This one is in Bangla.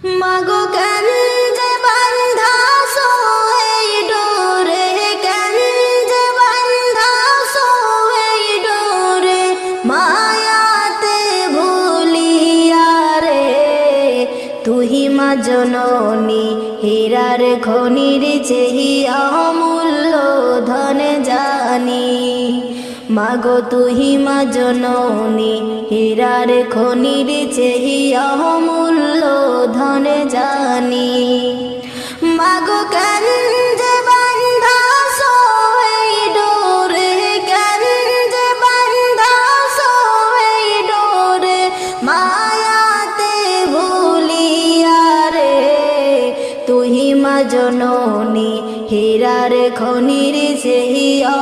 মাগো কেন যে বান্ধাসো এই ডোরে, কেন যে বান্ধাসো এই ডোরে, মায়াতে ভুলিয়া রে। তুহি মা জননী হীরার খনির চেহিয়া অমূল্য ধন জানি। মাগো তুহি মা জননী হীরার খনির চেহিয়া অমূল্য ধন জানি। মাগো কেন যে বান্ধাসো এই ডোরে, কেন যে বান্ধাসো এই ডোরে, মায়াতে ভুলিয়া রে। তুহি মা জননী হীরার খনির চেহিয়া